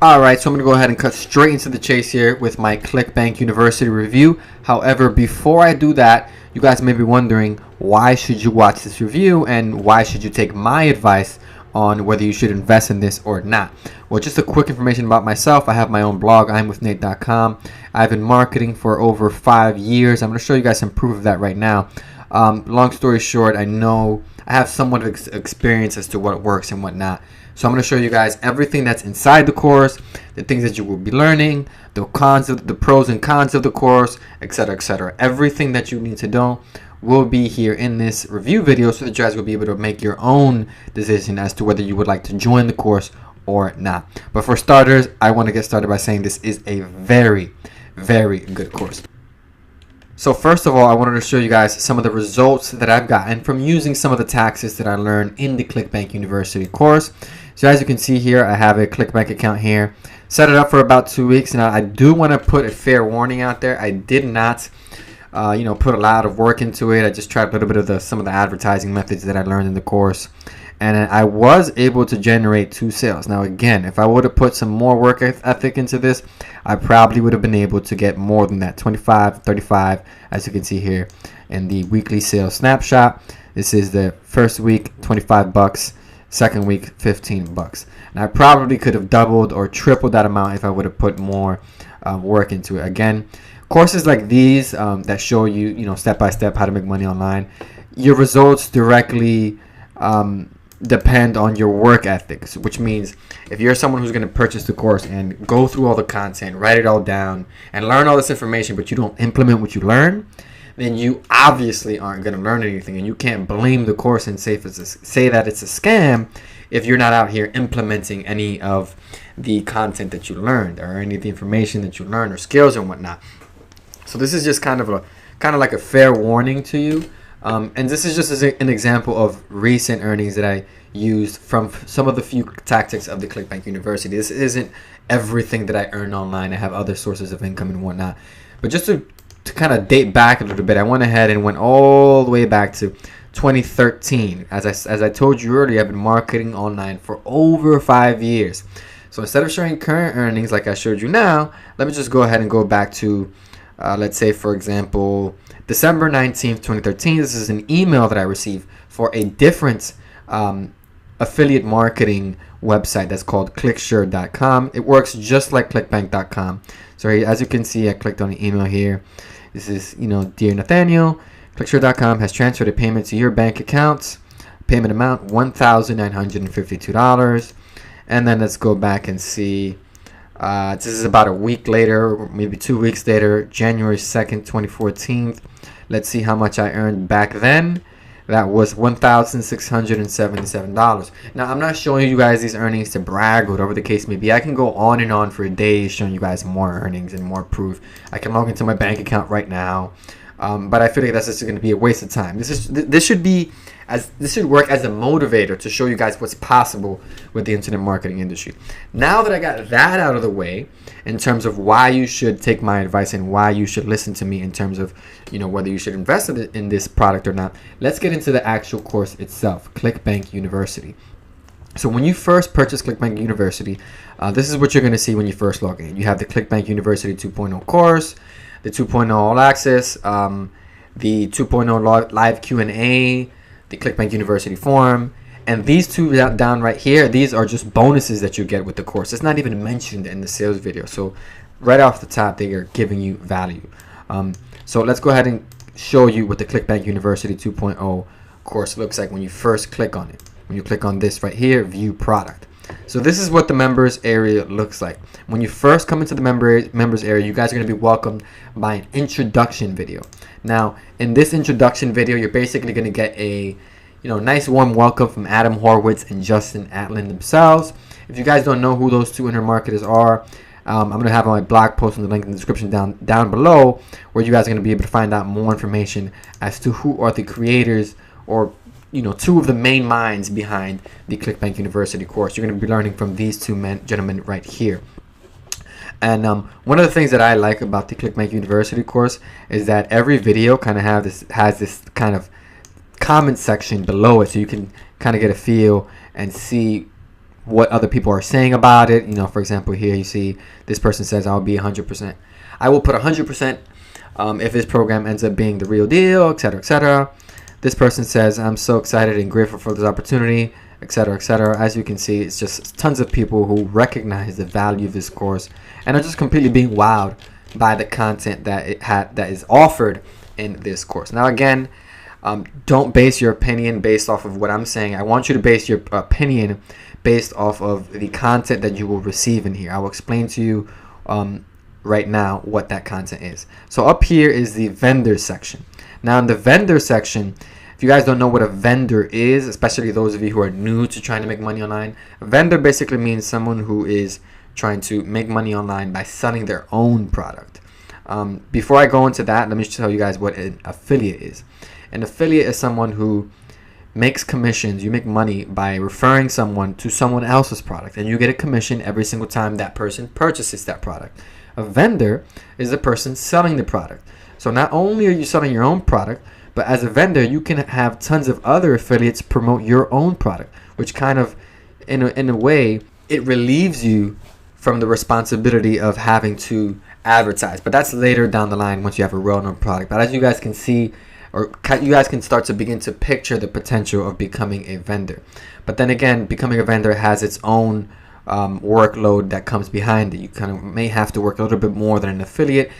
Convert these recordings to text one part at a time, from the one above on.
Alright, so I'm going to go ahead and cut straight into the chase here with my Clickbank University review. However, before I do that, you guys may be wondering, why should you watch this review and why should you take my advice on whether you should invest in this or not? Well, just a quick information about myself. I have my own blog, imwithnate.com. I've been marketing for over 5 years. I'm going to show you guys some proof of that right now. Long story short, I know I have somewhat of experience as to what works and what not. So I'm going to show you guys everything that's inside the course, the things that you will be learning, the pros and cons of the course, etc., etc. Everything that you need to know will be here in this review video, so that you guys will be able to make your own decision as to whether you would like to join the course or not. But for starters, I want to get started by saying this is a very, very good course. So first of all, I wanted to show you guys some of the results that I've gotten from using some of the tactics that I learned in the Clickbank University course. So as you can see here, I have a Clickbank account here. Set it up for about 2 weeks. Now I do want to put a fair warning out there. I did not put a lot of work into it. I just tried a little bit of some of the advertising methods that I learned in the course. And I was able to generate 2 sales. Now again, if I would have put some more work ethic into this, I probably would have been able to get more than that, 25, 35, as you can see here in the weekly sales snapshot. This is the first week, 25 bucks, second week, 15 bucks. And I probably could have doubled or tripled that amount if I would have put more work into it. Again, courses like these that show you, step by step how to make money online, your results directly depend on your work ethics, which means if you're someone who's going to purchase the course and go through all the content, write it all down, and learn all this information, but you don't implement what you learn, then you obviously aren't going to learn anything, and you can't blame the course and say that it's a scam if you're not out here implementing any of the content that you learned or any of the information that you learned or skills and whatnot. So this is just kind of like a fair warning to you. And this is just an example of recent earnings that I used from some of the few tactics of the Clickbank University. This isn't everything that I earn online. I have other sources of income and whatnot. But just to kind of date back a little bit, I went ahead and went all the way back to 2013. As I told you earlier, I've been marketing online for over 5 years. So instead of showing current earnings like I showed you now, let me just go ahead and go back to, let's say, for example, December 19th, 2013. This is an email that I received for a different affiliate marketing website that's called clicksure.com. It works just like clickbank.com. So as you can see, I clicked on the email here. This is, Dear Nathaniel, clicksure.com has transferred a payment to your bank account. Payment amount $1,952. And then let's go back and see. This is about a week later, or maybe 2 weeks later, January 2nd, 2014. Let's see how much I earned back then. That was $1,677. Now, I'm not showing you guys these earnings to brag, whatever the case may be. I can go on and on for days showing you guys more earnings and more proof. I can log into my bank account right now. But I feel like that's just going to be a waste of time. This should work as a motivator to show you guys what's possible with the internet marketing industry. Now that I got that out of the way, in terms of why you should take my advice and why you should listen to me in terms of, whether you should invest in this product or not, let's get into the actual course itself, Clickbank University. So when you first purchase Clickbank University, this is what you're going to see when you first log in. You have the Clickbank University 2.0 course, the 2.0 All Access, the 2.0 Live Q&A, the Clickbank University Forum, and these two down right here, these are just bonuses that you get with the course. It's not even mentioned in the sales video. So right off the top, they are giving you value. So let's go ahead and show you what the Clickbank University 2.0 course looks like when you first click on it. When you click on this right here, view product. So this is what the members area looks like. When you first come into the members area, you guys are going to be welcomed by an introduction video. Now, in this introduction video, you're basically going to get a nice warm welcome from Adam Horowitz and Justin Atlin themselves. If you guys don't know who those two internet marketers are, I'm going to have my blog post in the link in the description down below, where you guys are going to be able to find out more information as to who are the creators, or two of the main minds behind the Clickbank University course. You're going to be learning from these two gentlemen right here. And one of the things that I like about the Clickbank University course is that every video kind of has this kind of comment section below it, so you can kind of get a feel and see what other people are saying about it. You know, for example, here you see this person says I'll be 100%. I will put 100% if this program ends up being the real deal, etc., etc. This person says I'm so excited and grateful for this opportunity, etc., etc. As you can see, it's just tons of people who recognize the value of this course and are just completely being wowed by the content that is offered in this course. Now, again, don't base your opinion based off of what I'm saying. I want you to base your opinion based off of the content that you will receive in here. I will explain to you right now what that content is. So up here is the vendor section. Now, in the vendor section, if you guys don't know what a vendor is, especially those of you who are new to trying to make money online, a vendor basically means someone who is trying to make money online by selling their own product. Before I go into that, let me tell you guys what an affiliate is. An affiliate is someone who makes commissions. You make money by referring someone to someone else's product, and you get a commission every single time that person purchases that product. A vendor is the person selling the product. So not only are you selling your own product, but as a vendor, you can have tons of other affiliates promote your own product, which kind of, in a way, it relieves you from the responsibility of having to advertise. But that's later down the line once you have a well-known product. But as you guys can see, or you guys can start to begin to picture the potential of becoming a vendor. But then again, becoming a vendor has its own workload that comes behind it. You kind of may have to work a little bit more than an affiliate.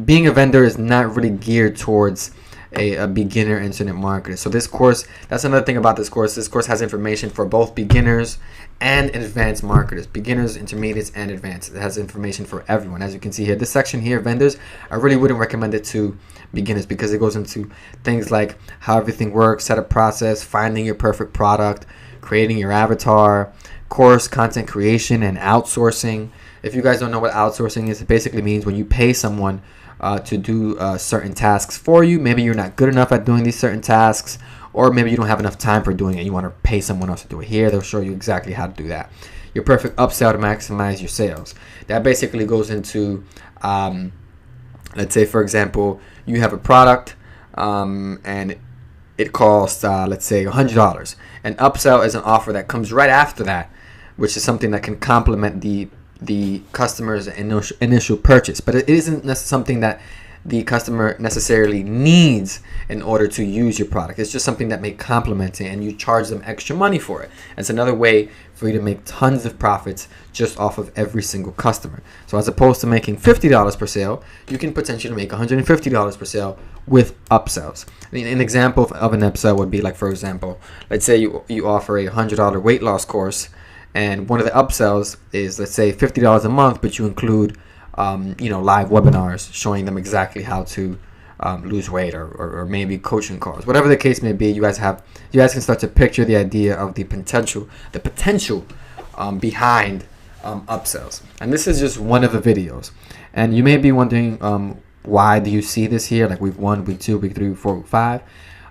Being a vendor is not really geared towards a beginner internet marketer. So this course, that's another thing about this course. This course has information for both beginners and advanced marketers. Beginners, intermediates, and advanced. It has information for everyone. As you can see here, this section here, vendors, I really wouldn't recommend it to beginners because it goes into things like how everything works, setup process, finding your perfect product, creating your avatar, course content creation, and outsourcing. If you guys don't know what outsourcing is, it basically means when you pay someone to do certain tasks for you. Maybe you're not good enough at doing these certain tasks, or maybe you don't have enough time for doing it. You want to pay someone else to do it. Here, they'll show you exactly how to do that. Your perfect upsell to maximize your sales. That basically goes into, let's say, for example, you have a product and it costs, let's say, $100. An upsell is an offer that comes right after that, which is something that can complement the customer's initial purchase, but it isn't something that the customer necessarily needs in order to use your product. It's just something that may complement it, and you charge them extra money for it. It's another way for you to make tons of profits just off of every single customer. So as opposed to making $50 per sale, you can potentially make $150 per sale with upsells. I mean, an example of an upsell would be like, for example, let's say you offer a $100 weight loss course, and one of the upsells is, let's say, $50 a month, but you include live webinars showing them exactly how to lose weight, or maybe coaching calls, whatever the case may be. You guys can start to picture the idea of the potential behind upsells. And this is just one of the videos. And you may be wondering, why do you see this here? Like week 1, week 2, week 3, week 4, week 5.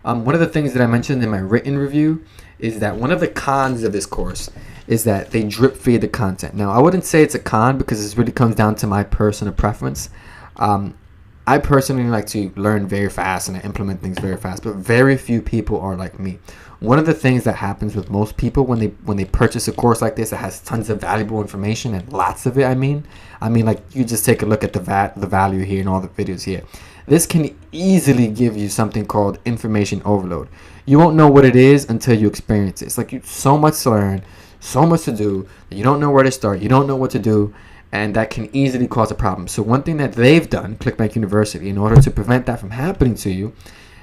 One of the things that I mentioned in my written review is that one of the cons of this course is that they drip feed the content. Now, I wouldn't say it's a con because this really comes down to my personal preference. I personally like to learn very fast and I implement things very fast, but very few people are like me. One of the things that happens with most people when they purchase a course like this that has tons of valuable information, and lots of it, I mean like, you just take a look at the value here and all the videos here. This can easily give you something called information overload. You won't know what it is until you experience it. It's like so much to learn, so much to do, that you don't know where to start, you don't know what to do, and that can easily cause a problem. So one thing that they've done, Clickbank University, in order to prevent that from happening to you,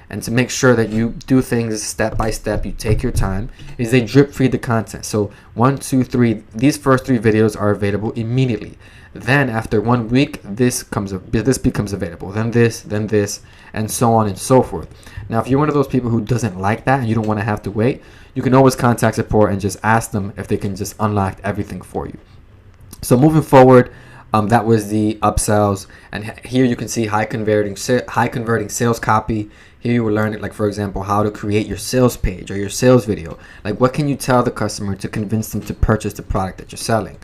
and to make sure that you do things step by step, you take your time, is they drip feed the content. So 1, 2, 3, these first 3 videos are available immediately. Then after 1 week, this becomes available. Then this, and so on and so forth. Now, if you're one of those people who doesn't like that and you don't want to have to wait, you can always contact support and just ask them if they can just unlock everything for you. So moving forward, that was the upsells, and here you can see high converting sales copy. Here you will learn, like, for example, how to create your sales page or your sales video. Like, what can you tell the customer to convince them to purchase the product that you're selling?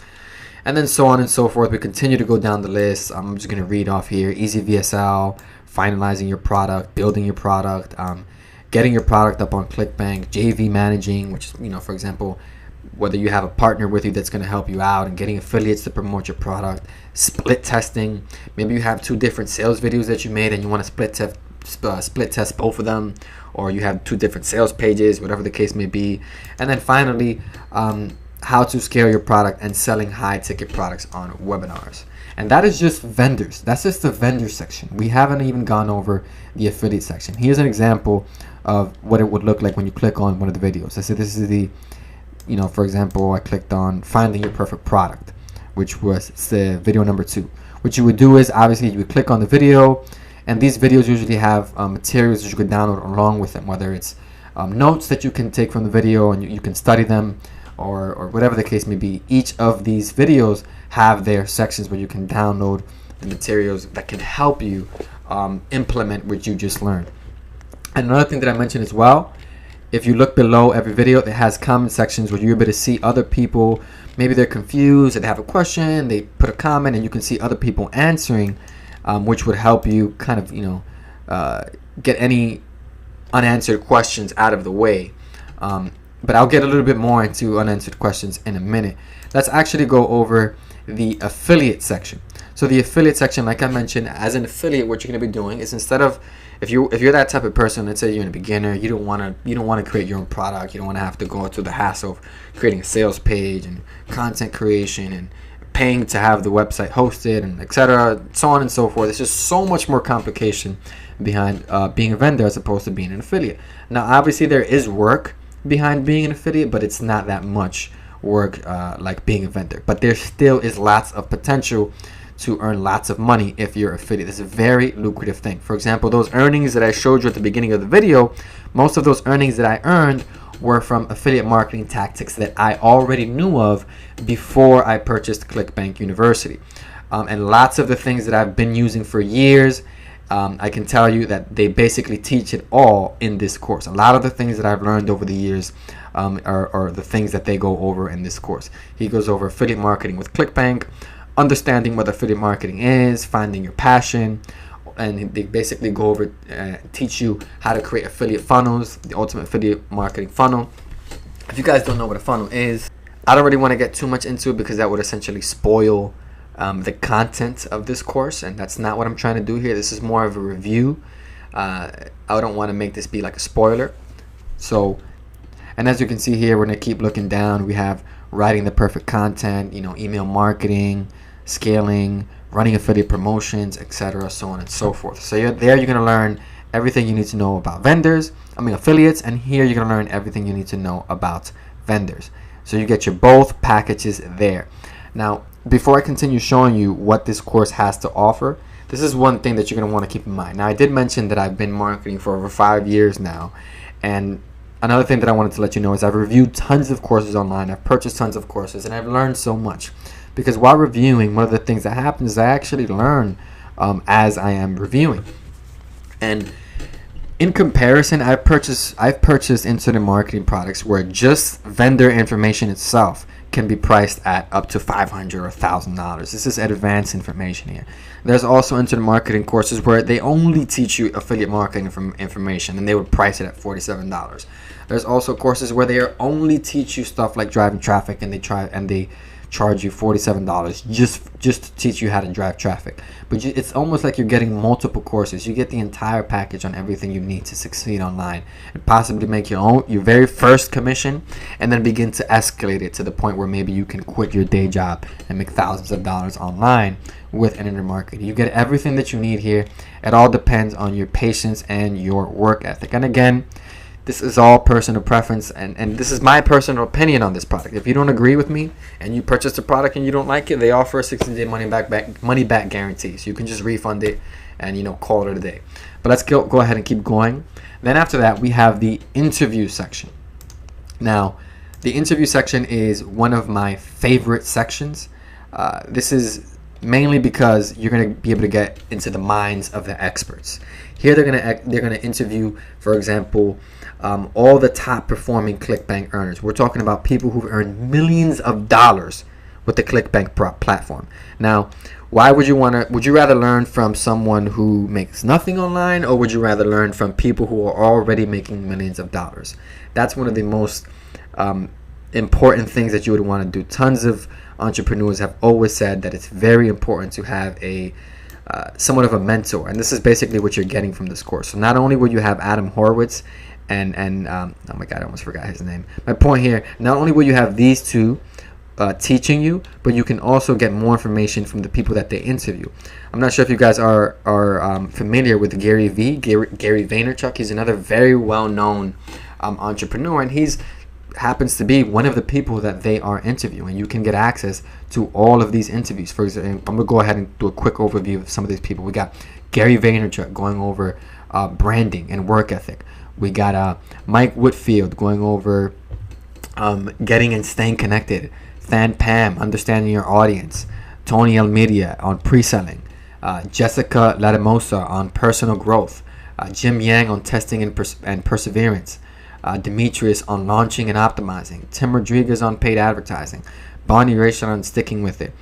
And then so on and so forth. We continue to go down the list. I'm just going to read off here. Easy VSL, finalizing your product, building your product, getting your product up on Clickbank, JV managing, which is, for example, whether you have a partner with you that's going to help you out and getting affiliates to promote your product, split testing. Maybe you have 2 different sales videos that you made and you want to split test both of them, or you have 2 different sales pages, whatever the case may be. And then finally, how to scale your product and selling high ticket products on webinars. And that is just vendors. That's just the vendor section. We haven't even gone over the affiliate section. Here's an example of what it would look like when you click on one of the videos. I said this is the, for example, I clicked on finding your perfect product, which was the video number 2. What you would do is obviously you would click on the video, and these videos usually have materials that you could download along with them, whether it's notes that you can take from the video and you can study them, or whatever the case may be. Each of these videos have their sections where you can download the materials that can help you implement what you just learned. And another thing that I mentioned as well, if you look below every video, it has comment sections where you're able to see other people. Maybe they're confused, they have a question, they put a comment, and you can see other people answering, which would help you kind of, get any unanswered questions out of the way. But I'll get a little bit more into unanswered questions in a minute. Let's actually go over the affiliate section. So the affiliate section, like I mentioned, as an affiliate, what you're going to be doing is, instead of, if you're that type of person, let's say you're a beginner, you don't want to create your own product, you don't want to have to go through the hassle of creating a sales page and content creation and paying to have the website hosted and etc., so on and so forth. It's just so much more complication behind being a vendor as opposed to being an affiliate. Now, obviously, there is work behind being an affiliate, but it's not that much work like being a vendor. But there still is lots of potential to earn lots of money if you're affiliate. It's a very lucrative thing. For example, those earnings that I showed you at the beginning of the video, most of those earnings that I earned were from affiliate marketing tactics that I already knew of before I purchased Clickbank University. And lots of the things that I've been using for years, I can tell you that they basically teach it all in this course. A lot of the things that I've learned over the years are the things that they go over in this course. He goes over affiliate marketing with Clickbank, understanding what affiliate marketing is, finding your passion, and they basically go over teach you how to create affiliate funnels, the ultimate affiliate marketing funnel. If you guys don't know what a funnel is, I don't really want to get too much into it because that would essentially spoil the content of this course, and that's not what I'm trying to do here. This is more of a review. I don't want to make this be like a spoiler. So, and as you can see here, we're going to keep looking down. We have writing the perfect content, email marketing, scaling, running affiliate promotions, etc., so on and so forth. So you're going to learn everything you need to know about affiliates, and here you're going to learn everything you need to know about vendors. So you get your both packages there. Now, before I continue showing you what this course has to offer, this is one thing that you're going to want to keep in mind. Now, I did mention that I've been marketing for over 5 years now, and another thing that I wanted to let you know is I've reviewed tons of courses online, I've purchased tons of courses, and I've learned so much. Because while reviewing, one of the things that happens is I actually learn as I am reviewing. And in comparison, I've purchased internet marketing products where just vendor information itself can be priced at up to $500 or $1,000. This is advanced information here. There's also internet marketing courses where they only teach you affiliate marketing information, and they would price it at $47. There's also courses where they only teach you stuff like driving traffic, and they charge you $47 just to teach you how to drive traffic. But it's almost like you're getting multiple courses. You get the entire package on everything you need to succeed online, and possibly make your very first commission, and then begin to escalate it to the point where maybe you can quit your day job and make thousands of dollars online with internet marketing. You get everything that you need here. It all depends on your patience and your work ethic. And again, this is all personal preference, and this is my personal opinion on this product. If you don't agree with me and you purchase the product and you don't like it, they offer a 60-day money back guarantee. So you can just refund it and call it a day. But let's go ahead and keep going. Then after that, we have the interview section. Now, the interview section is one of my favorite sections. This is mainly because you're going to be able to get into the minds of the experts. Here they're going to interview, for example, all the top performing Clickbank earners. We're talking about people who've earned millions of dollars with the Clickbank platform. Now, would you rather learn from someone who makes nothing online, or would you rather learn from people who are already making millions of dollars? That's one of the most important things that you would want to do. Tons of entrepreneurs have always said that it's very important to have a somewhat of a mentor, and this is basically what you're getting from this course. So not only will you have Adam Horowitz and oh my god, I almost forgot his name. My point here, not only will you have these two teaching you, but you can also get more information from the people that they interview. I'm not sure if you guys are familiar with Gary Vaynerchuk. He's another very well-known entrepreneur, and he's happens to be one of the people that they are interviewing. You can get access to all of these interviews. For example, I'm gonna go ahead and do a quick overview of some of these people. We got Gary Vaynerchuk going over branding and work ethic. We got Mike Whitfield going over getting and staying connected. Than Pam, understanding your audience. Tony Almeida on pre-selling. Jessica Latamosa on personal growth. Jim Yang on testing and perseverance. Demetrius on launching and optimizing. Tim Rodriguez on paid advertising. Bonnie Rachel on sticking with it.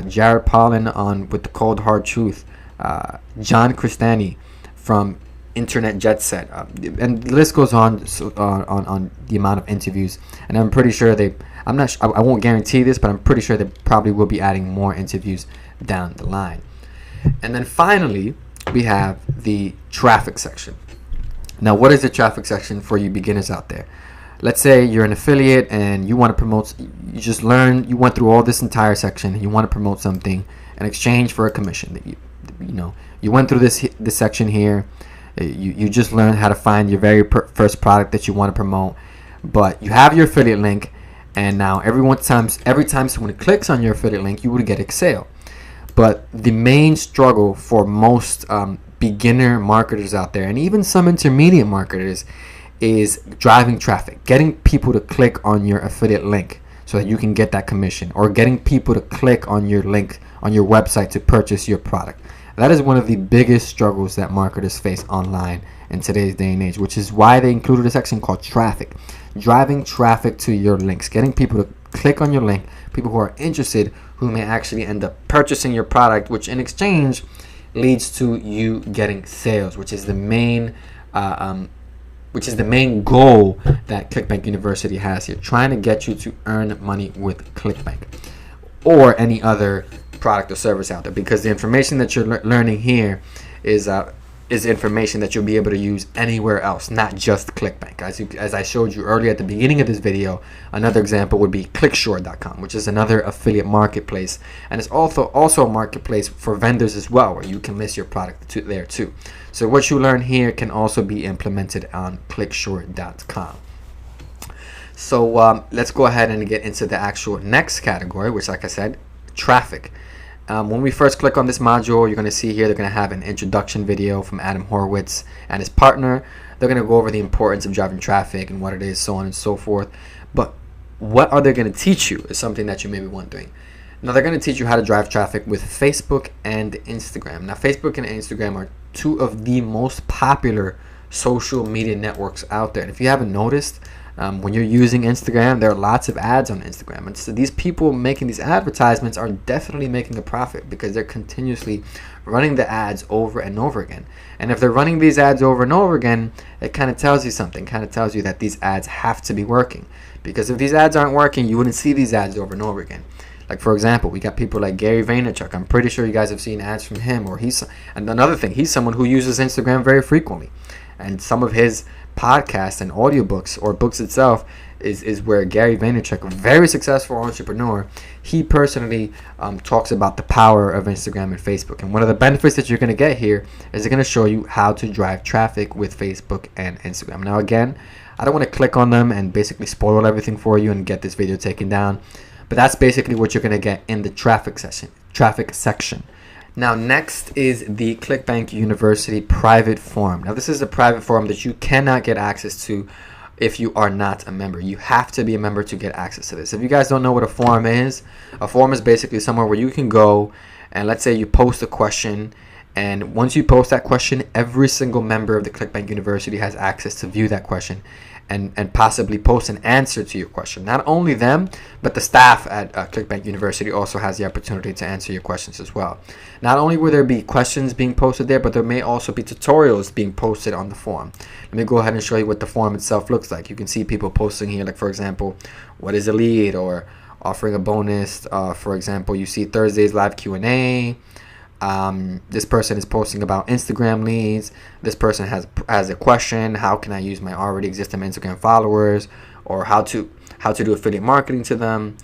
Jared Pollan on with the cold hard truth. John Cristani from Internet Jet Set, and the list goes on the amount of interviews. And I'm pretty sure I won't guarantee this, but I'm pretty sure they probably will be adding more interviews down the line. And then finally, we have the traffic section. Now, what is the traffic section for you beginners out there? Let's say you're an affiliate and you want to promote, you went through all this entire section and you want to promote something in exchange for a commission. That you went through this section here. You just learned how to find your very first product that you want to promote, but you have your affiliate link, and now every time someone clicks on your affiliate link, you would get a sale. But the main struggle for most beginner marketers out there, and even some intermediate marketers, is driving traffic, getting people to click on your affiliate link so that you can get that commission, or getting people to click on your link on your website to purchase your product. That is one of the biggest struggles that marketers face online in today's day and age, which is why they included a section called traffic. Driving traffic to your links, getting people to click on your link, people who are interested, who may actually end up purchasing your product, which in exchange leads to you getting sales, which is the main goal that Clickbank University has here, trying to get you to earn money with Clickbank or any other product or service out there, because the information that you're learning here is information that you'll be able to use anywhere else, not just Clickbank. As I showed you earlier at the beginning of this video, another example would be clickshore.com, which is another affiliate marketplace, and it's also a marketplace for vendors as well, where you can list your product there too. So what you learn here can also be implemented on clickshore.com. So let's go ahead and get into the actual next category, which, like I said, traffic. When we first click on this module, you're going to see here they're going to have an introduction video from Adam Horowitz and his partner. They're going to go over the importance of driving traffic and what it is, so on and so forth. But what are they going to teach you is something that you may be wondering. Now, they're going to teach you how to drive traffic with Facebook and Instagram. Now, Facebook and Instagram are two of the most popular social media networks out there. And if you haven't noticed, when you're using Instagram, there are lots of ads on Instagram. And so these people making these advertisements are definitely making a profit, because they're continuously running the ads over and over again. And if they're running these ads over and over again, it kind of tells you something. Kind of tells you that these ads have to be working. Because if these ads aren't working, you wouldn't see these ads over and over again. Like, for example, we got people like Gary Vaynerchuk. I'm pretty sure you guys have seen ads from him. And another thing, he's someone who uses Instagram very frequently. And some of his podcasts and audiobooks, or books itself, is where Gary Vaynerchuk, a very successful entrepreneur, he personally talks about the power of Instagram and Facebook. And one of the benefits that you're going to get here is they're going to show you how to drive traffic with Facebook and Instagram. Now, again, I don't want to click on them and basically spoil everything for you and get this video taken down, but that's basically what you're going to get in the traffic section. Now, next is the Clickbank University private forum. Now, this is a private forum that you cannot get access to if you are not a member. You have to be a member to get access to this. If you guys don't know what a forum is basically somewhere where you can go and, let's say you post a question, and once you post that question, every single member of the Clickbank University has access to view that question. and possibly post an answer to your question. Not only them, but the staff at Clickbank University also has the opportunity to answer your questions as well. Not only will there be questions being posted there, but there may also be tutorials being posted on the forum. Let me go ahead and show you what the forum itself looks like. You can see people posting here, like for example, what is a lead, or offering a bonus. For example, you see Thursday's live Q&A. This person is posting about Instagram leads. This person has a question: how can I use my already existing Instagram followers, or how to do affiliate marketing to them.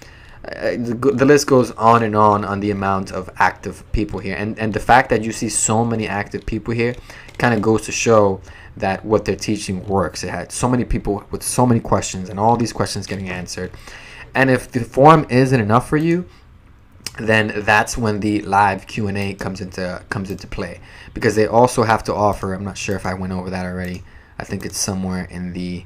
The list goes on the amount of active people here, and the fact that you see so many active people here kind of goes to show that what they're teaching works. It had so many people with so many questions, and all these questions getting answered. And if the forum isn't enough for you, then that's when the live Q&A comes into play, because they also have to offer, I'm not sure if I went over that already, I think it's somewhere in the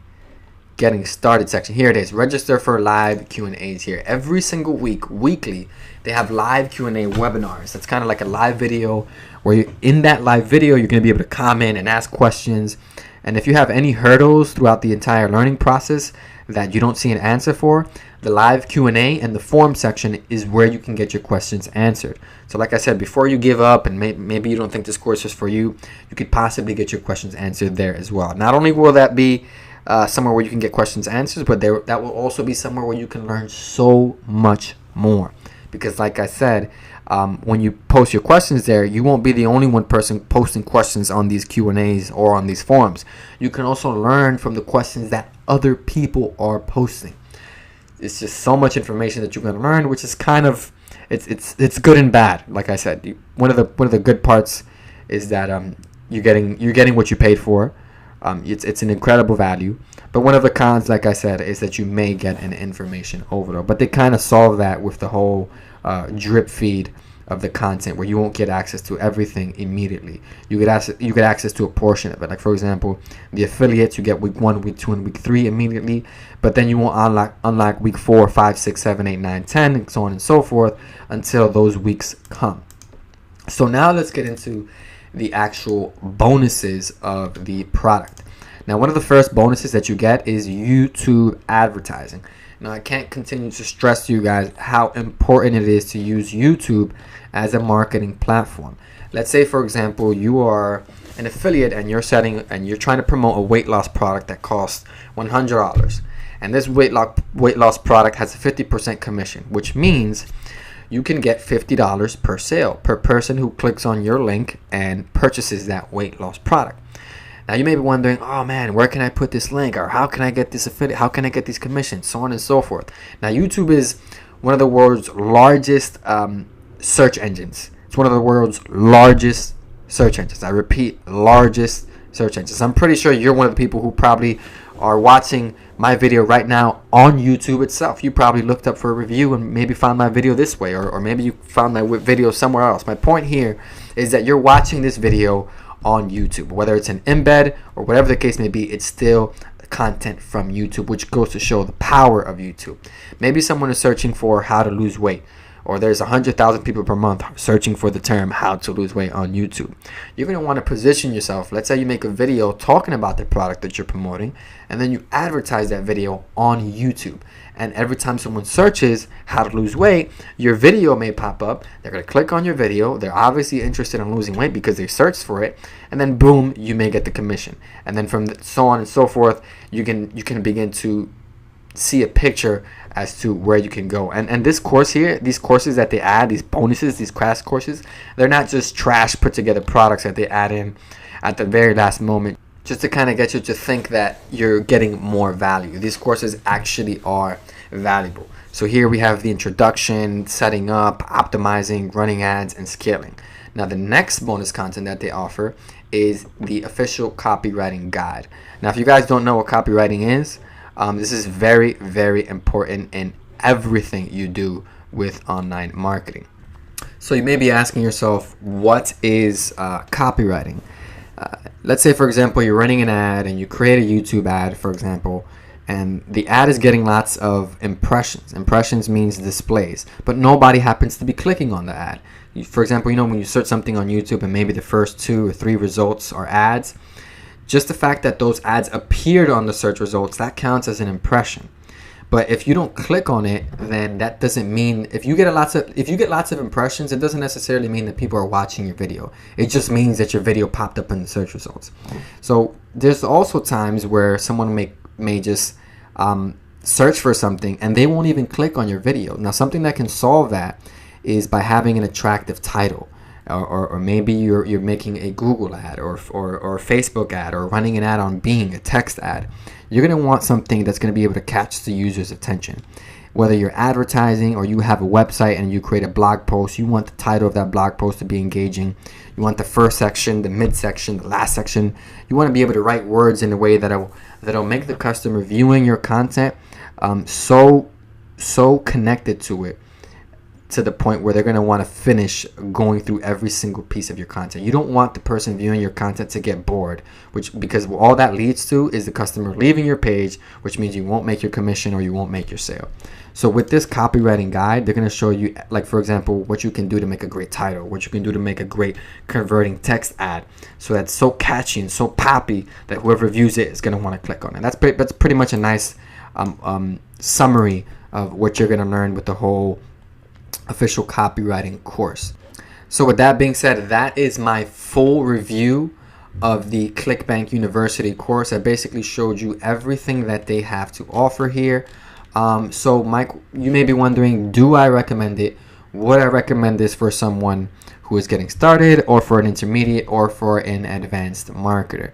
getting started section. Here it is. Register for live Q&As here. Every single week, weekly, they have live Q&A webinars. That's kind of like a live video where in that live video, you're going to be able to comment and ask questions. And if you have any hurdles throughout the entire learning process that you don't see an answer for, the live Q&A and the forum section is where you can get your questions answered. So like I said, before you give up and maybe you don't think this course is for you, you could possibly get your questions answered there as well. Not only will that be somewhere where you can get questions answered, but that will also be somewhere where you can learn so much more. Because like I said, when you post your questions there, you won't be the only one person posting questions on these Q&As or on these forums. You can also learn from the questions that other people are posting. It's just so much information that you're going to learn, which is kind of it's good and bad. Like I said, one of the good parts is that you're getting what you paid for. It's an incredible value. But one of the cons, like I said, is that you may get an information overload. But they kind of solve that with the whole drip feed of the content, where you won't get access to everything immediately. You get access to a portion of it. Like for example, the affiliates, you get week 1, week 2, and week 3 immediately, but then you won't unlock week 4, 5, 6, 7, 8, 9, 10, and so on and so forth until those weeks come. So now let's get into the actual bonuses of the product. Now, one of the first bonuses that you get is YouTube advertising. Now, I can't continue to stress to you guys how important it is to use YouTube as a marketing platform. Let's say, for example, you are an affiliate and you're trying to promote a weight loss product that costs $100, and this weight loss product has a 50% commission, which means you can get $50 per sale per person who clicks on your link and purchases that weight loss product. Now you may be wondering, oh man, where can I put this link, or how can I get this affiliate, how can I get these commissions, so on and so forth. Now YouTube is one of the world's largest search engines. It's one of the world's largest search engines. I repeat, largest search engines. I'm pretty sure you're one of the people who probably are watching my video right now on YouTube itself. You probably looked up for a review and maybe found my video this way, or maybe you found my video somewhere else. My point here is that you're watching this video on YouTube, whether it's an embed or whatever the case may be. It's still content from YouTube, which goes to show the power of YouTube. Maybe someone is searching for how to lose weight, or there's 100,000 people per month searching for the term how to lose weight on YouTube. You're going to want to position yourself. Let's say you make a video talking about the product that you're promoting, and then you advertise that video on YouTube. And every time someone searches how to lose weight, your video may pop up. They're going to click on your video. They're obviously interested in losing weight because they searched for it. And then boom, you may get the commission. And then from so on and so forth, you can begin to see a picture as to where you can go. And this course here, these courses that they add, these bonuses, these crash courses, they're not just trash put together products that they add in at the very last moment just to kind of get you to think that you're getting more value. These courses actually are valuable. So here we have the introduction, setting up, optimizing, running ads, and scaling. Now the next bonus content that they offer is the official copywriting guide. Now if you guys don't know what copywriting is, this is very, very important in everything you do with online marketing. So you may be asking yourself, what is copywriting? Let's say, for example, you're running an ad and you create a YouTube ad, for example, and the ad is getting lots of impressions. Impressions means displays, but nobody happens to be clicking on the ad. For example, when you search something on YouTube and maybe the first 2 or 3 results are ads, Just the fact that those ads appeared on the search results, that counts as an impression. But if you don't click on it, then that doesn't mean, if you get lots of impressions, it doesn't necessarily mean that people are watching your video. It just means that your video popped up in the search results. So there's also times where someone may just search for something and they won't even click on your video. Now, something that can solve that is by having an attractive title. Or maybe you're making a Google ad or a Facebook ad or running an ad on Bing, a text ad. You're going to want something that's going to be able to catch the user's attention. Whether you're advertising or you have a website and you create a blog post, you want the title of that blog post to be engaging. You want the first section, the mid section, the last section. You want to be able to write words in a way that'll make the customer viewing your content so connected to it, to the point where they're going to want to finish going through every single piece of your content. You don't want the person viewing your content to get bored, because all that leads to is the customer leaving your page, which means you won't make your commission or you won't make your sale. So with this copywriting guide, they're going to show you, like, for example, what you can do to make a great title, what you can do to make a great converting text ad, so that's so catchy and so poppy that whoever views it is going to want to click on it. That's pretty much a nice summary of what you're going to learn with the whole official copywriting course. So with that being said, that is my full review of the Clickbank University course. I basically showed you everything that they have to offer here. So Mike, you may be wondering, do I recommend it? Would I recommend this for someone who is getting started, or for an intermediate, or for an advanced marketer?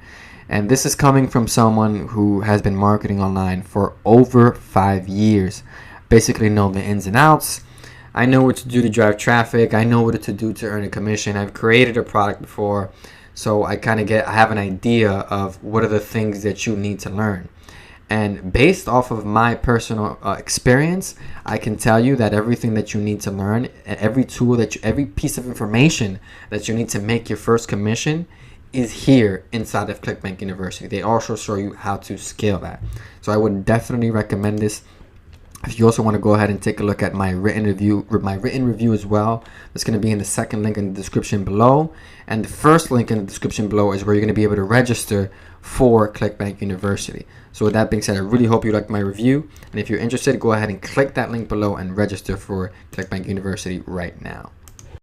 And this is coming from someone who has been marketing online for over 5 years. Basically know the ins and outs. I know what to do to drive traffic. I know what to do to earn a commission. I've created a product before, so I have an idea of what are the things that you need to learn. And based off of my personal experience, I can tell you that everything that you need to learn, every tool every piece of information that you need to make your first commission is here inside of Clickbank University. They also show you how to scale that. So I would definitely recommend this. If you also want to go ahead and take a look at my written review as well, that's going to be in the second link in the description below. And the first link in the description below is where you're going to be able to register for Clickbank University. So with that being said, I really hope you liked my review. And if you're interested, go ahead and click that link below and register for Clickbank University right now.